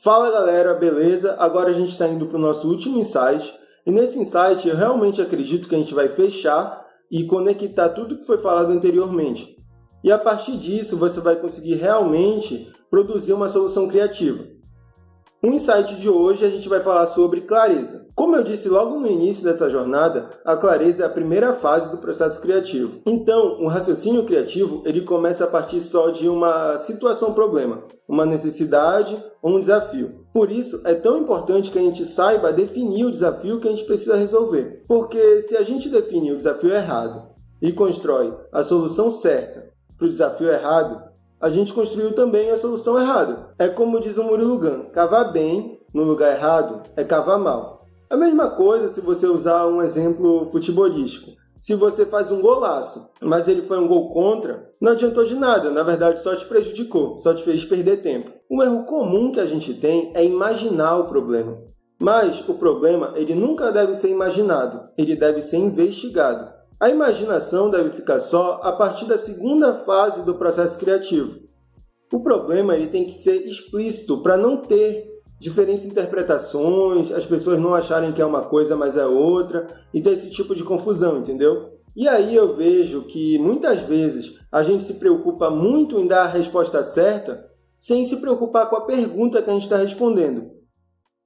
Fala galera, beleza? Agora a gente está indo para o nosso último insight. E nesse insight eu realmente acredito que a gente vai fechar e conectar tudo que foi falado anteriormente. E a partir disso você vai conseguir realmente produzir uma solução criativa. No insight de hoje a gente vai falar sobre clareza. Como eu disse logo no início dessa jornada, a clareza é a primeira fase do processo criativo. Então, o raciocínio criativo ele começa a partir só de uma situação-problema, uma necessidade ou um desafio. Por isso, é tão importante que a gente saiba definir o desafio que a gente precisa resolver. Porque se a gente definir o desafio errado e constrói a solução certa para o desafio errado, a gente construiu também a solução errada. É como diz o Murilo Gun, cavar bem no lugar errado é cavar mal. A mesma coisa se você usar um exemplo futebolístico. Se você faz um golaço, mas ele foi um gol contra, não adiantou de nada, na verdade só te prejudicou, só te fez perder tempo. Um erro comum que a gente tem é imaginar o problema. Mas o problema ele nunca deve ser imaginado, ele deve ser investigado. A imaginação deve ficar só a partir da segunda fase do processo criativo. O problema ele tem que ser explícito para não ter diferentes interpretações, as pessoas não acharem que é uma coisa, mas é outra, e ter esse tipo de confusão, entendeu? E aí eu vejo que muitas vezes a gente se preocupa muito em dar a resposta certa sem se preocupar com a pergunta que a gente está respondendo.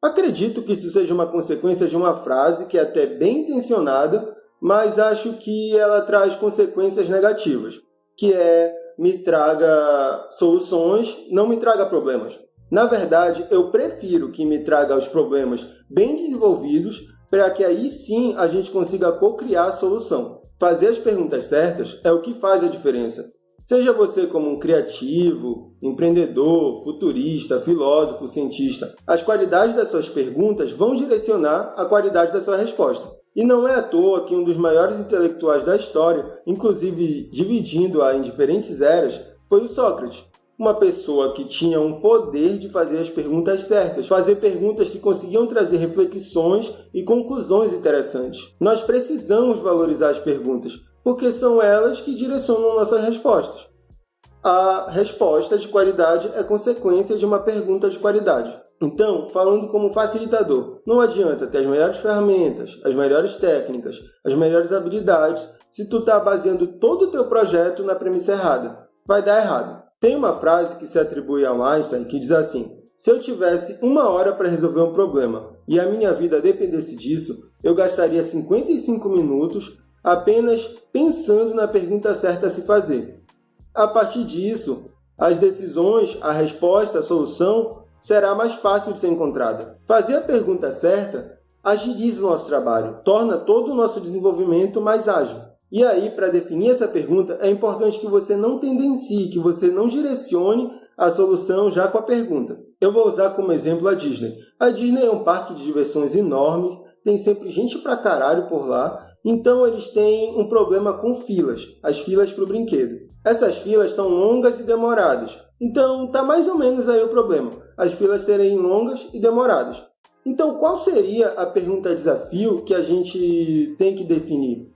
Acredito que isso seja uma consequência de uma frase que é até bem intencionada, mas acho que ela traz consequências negativas, que é me traga soluções, não me traga problemas. Na verdade, eu prefiro que me traga os problemas bem desenvolvidos para que aí sim a gente consiga co-criar a solução. Fazer as perguntas certas é o que faz a diferença. Seja você como um criativo, empreendedor, futurista, filósofo, cientista, as qualidades das suas perguntas vão direcionar a qualidade da sua resposta. E não é à toa que um dos maiores intelectuais da história, inclusive dividindo-a em diferentes eras, foi o Sócrates. Uma pessoa que tinha um poder de fazer as perguntas certas, fazer perguntas que conseguiam trazer reflexões e conclusões interessantes. Nós precisamos valorizar as perguntas, porque são elas que direcionam nossas respostas. A resposta de qualidade é consequência de uma pergunta de qualidade. Então, falando como facilitador, não adianta ter as melhores ferramentas, as melhores técnicas, as melhores habilidades, se tu está baseando todo o teu projeto na premissa errada. Vai dar errado. Tem uma frase que se atribui ao Einstein que diz assim: se eu tivesse 1 hora para resolver um problema e a minha vida dependesse disso, eu gastaria 55 minutos apenas pensando na pergunta certa a se fazer. A partir disso, as decisões, a resposta, a solução será mais fácil de ser encontrada. Fazer a pergunta certa agiliza o nosso trabalho, torna todo o nosso desenvolvimento mais ágil. E aí, para definir essa pergunta, é importante que você não tendencie, que você não direcione a solução já com a pergunta. Eu vou usar como exemplo a Disney. A Disney é um parque de diversões enorme, tem sempre gente pra caralho por lá, então eles têm um problema com filas, as filas para o brinquedo. Essas filas são longas e demoradas. Então, tá mais ou menos aí o problema, as filas serem longas e demoradas. Então, qual seria a pergunta desafio que a gente tem que definir?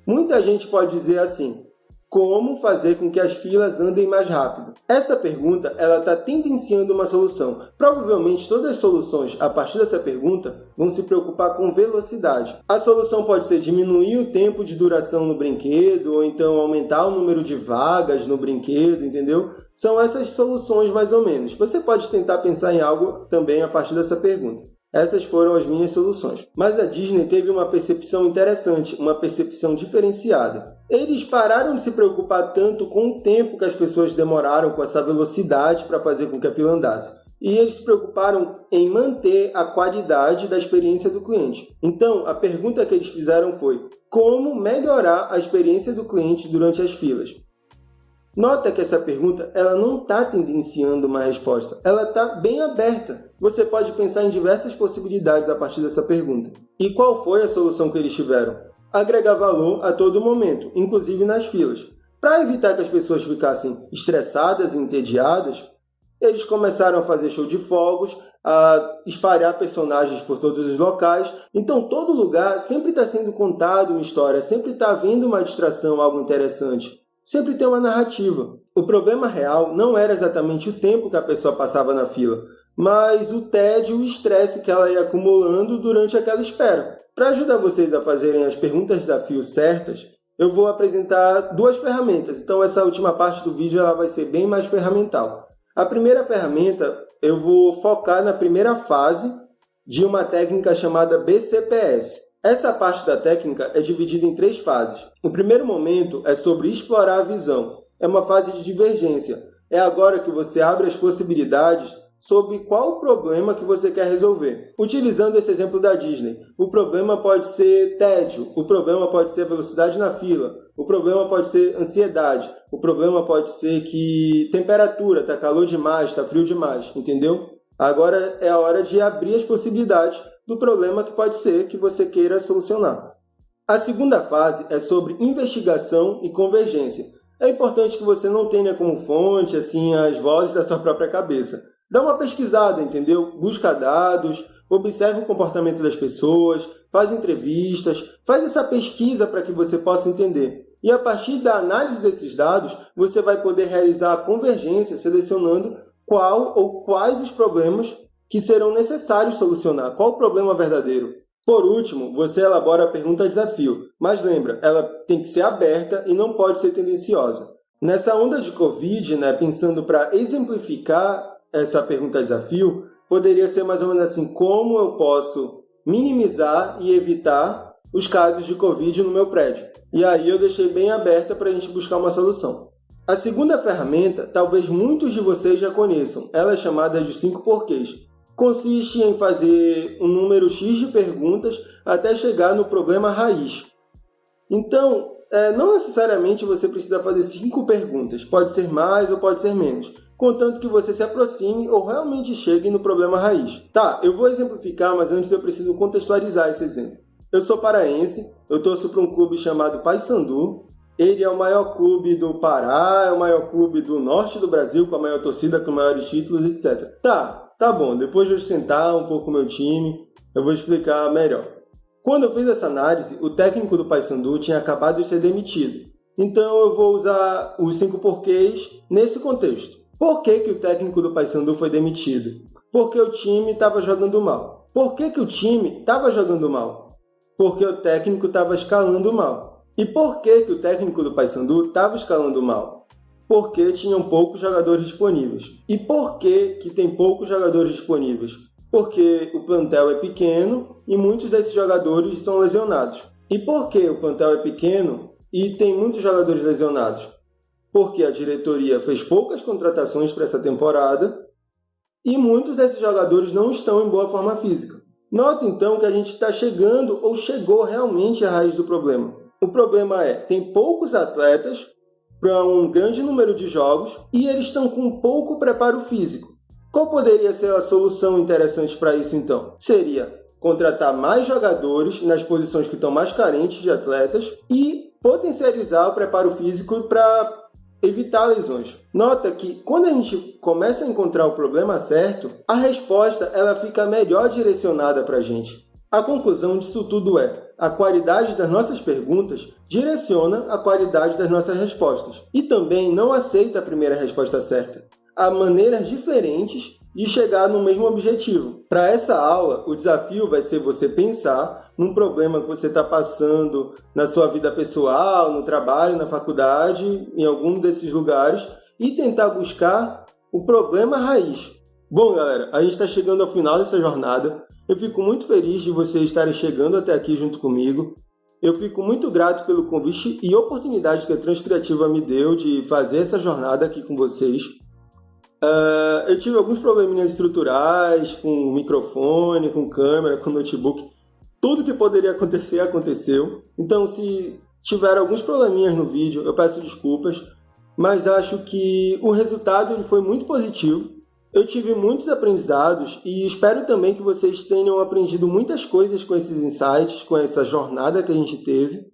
Muita gente pode dizer assim: como fazer com que as filas andem mais rápido? Essa pergunta ela está tendenciando uma solução. Provavelmente todas as soluções a partir dessa pergunta vão se preocupar com velocidade. A solução pode ser diminuir o tempo de duração no brinquedo, ou então aumentar o número de vagas no brinquedo, entendeu? São essas soluções mais ou menos. Você pode tentar pensar em algo também a partir dessa pergunta. Essas foram as minhas soluções. Mas a Disney teve uma percepção interessante, uma percepção diferenciada. Eles pararam de se preocupar tanto com o tempo que as pessoas demoraram, com essa velocidade para fazer com que a fila andasse. E eles se preocuparam em manter a qualidade da experiência do cliente. Então, a pergunta que eles fizeram foi: como melhorar a experiência do cliente durante as filas? Nota que essa pergunta ela não está tendenciando uma resposta, ela está bem aberta. Você pode pensar em diversas possibilidades a partir dessa pergunta. E qual foi a solução que eles tiveram? Agregar valor a todo momento, inclusive nas filas. Para evitar que as pessoas ficassem estressadas e entediadas, eles começaram a fazer show de fogos, a espalhar personagens por todos os locais. Então, todo lugar sempre está sendo contado uma história, sempre está havendo uma distração, algo interessante. Sempre tem uma narrativa. O problema real não era exatamente o tempo que a pessoa passava na fila, mas o tédio e o estresse que ela ia acumulando durante aquela espera. Para ajudar vocês a fazerem as perguntas de desafio certas, eu vou apresentar 2 ferramentas. Então, essa última parte do vídeo ela vai ser bem mais ferramental. A primeira ferramenta, eu vou focar na primeira fase de uma técnica chamada BCPS. Essa parte da técnica é dividida em 3 fases. O primeiro momento é sobre explorar a visão. É uma fase de divergência. É agora que você abre as possibilidades sobre qual o problema que você quer resolver. Utilizando esse exemplo da Disney, o problema pode ser tédio, o problema pode ser velocidade na fila, o problema pode ser ansiedade, o problema pode ser que temperatura, está calor demais, está frio demais, entendeu? Agora é a hora de abrir as possibilidades do problema que pode ser que você queira solucionar. A segunda fase é sobre investigação e convergência. É importante que você não tenha como fonte assim as vozes da sua própria cabeça. Dá uma pesquisada, entendeu? Busca dados, observe o comportamento das pessoas, faz entrevistas, faz essa pesquisa para que você possa entender. E a partir da análise desses dados, você vai poder realizar a convergência selecionando qual ou quais os problemas que serão necessários solucionar, qual o problema verdadeiro. Por último, você elabora a pergunta-desafio, mas lembra, ela tem que ser aberta e não pode ser tendenciosa. Nessa onda de Covid, pensando para exemplificar essa pergunta-desafio, poderia ser mais ou menos assim: como eu posso minimizar e evitar os casos de Covid no meu prédio? E aí eu deixei bem aberta para a gente buscar uma solução. A segunda ferramenta, talvez muitos de vocês já conheçam, ela é chamada de 5 porquês. Consiste em fazer um número X de perguntas até chegar no problema raiz. Então, não necessariamente você precisa fazer 5 perguntas, pode ser mais ou pode ser menos, contanto que você se aproxime ou realmente chegue no problema raiz. Tá, eu vou exemplificar, mas antes eu preciso contextualizar esse exemplo. Eu sou paraense, eu torço para um clube chamado Paysandu. Ele é o maior clube do Pará, é o maior clube do norte do Brasil, com a maior torcida, com maiores títulos, etc. Tá bom, depois de eu sustentar um pouco o meu time, eu vou explicar melhor. Quando eu fiz essa análise, o técnico do Paysandu tinha acabado de ser demitido. Então eu vou usar os 5 porquês nesse contexto. Por que o técnico do Paysandu foi demitido? Porque o time estava jogando mal. Por que o time estava jogando mal? Porque o técnico estava escalando mal. E por que o técnico do Paysandu estava escalando mal? Porque tinham poucos jogadores disponíveis. E por que tem poucos jogadores disponíveis? Porque o plantel é pequeno e muitos desses jogadores são lesionados. E por que o plantel é pequeno e tem muitos jogadores lesionados? Porque a diretoria fez poucas contratações para essa temporada e muitos desses jogadores não estão em boa forma física. Nota então que a gente está chegando ou chegou realmente à raiz do problema. O problema tem poucos atletas para um grande número de jogos e eles estão com pouco preparo físico. Qual poderia ser a solução interessante para isso então? Seria contratar mais jogadores nas posições que estão mais carentes de atletas e potencializar o preparo físico para evitar lesões. Nota que quando a gente começa a encontrar o problema certo, a resposta ela fica melhor direcionada para a gente. A conclusão disso tudo a qualidade das nossas perguntas direciona a qualidade das nossas respostas. E também não aceita a primeira resposta certa. Há maneiras diferentes de chegar no mesmo objetivo. Para essa aula, o desafio vai ser você pensar num problema que você está passando na sua vida pessoal, no trabalho, na faculdade, em algum desses lugares, e tentar buscar o problema raiz. Bom, galera, a gente está chegando ao final dessa jornada. Eu fico muito feliz de vocês estarem chegando até aqui junto comigo. Eu fico muito grato pelo convite e oportunidade que a Transcriativa me deu de fazer essa jornada aqui com vocês. Eu tive alguns probleminhas estruturais com o microfone, com câmera, com notebook. Tudo que poderia acontecer, aconteceu. Então, se tiver alguns probleminhas no vídeo, eu peço desculpas. Mas acho que o resultado foi muito positivo. Eu tive muitos aprendizados e espero também que vocês tenham aprendido muitas coisas com esses insights, com essa jornada que a gente teve.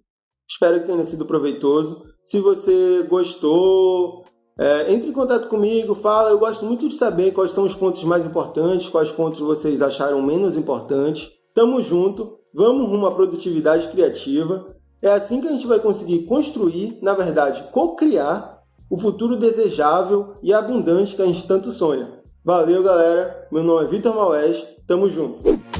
Espero que tenha sido proveitoso. Se você gostou, entre em contato comigo, fala. Eu gosto muito de saber quais são os pontos mais importantes, quais pontos vocês acharam menos importantes. Tamo junto, vamos rumo à produtividade criativa. É assim que a gente vai conseguir construir, na verdade, co-criar o futuro desejável e abundante que a gente tanto sonha. Valeu, galera. Meu nome é Vitor Maués. Tamo junto.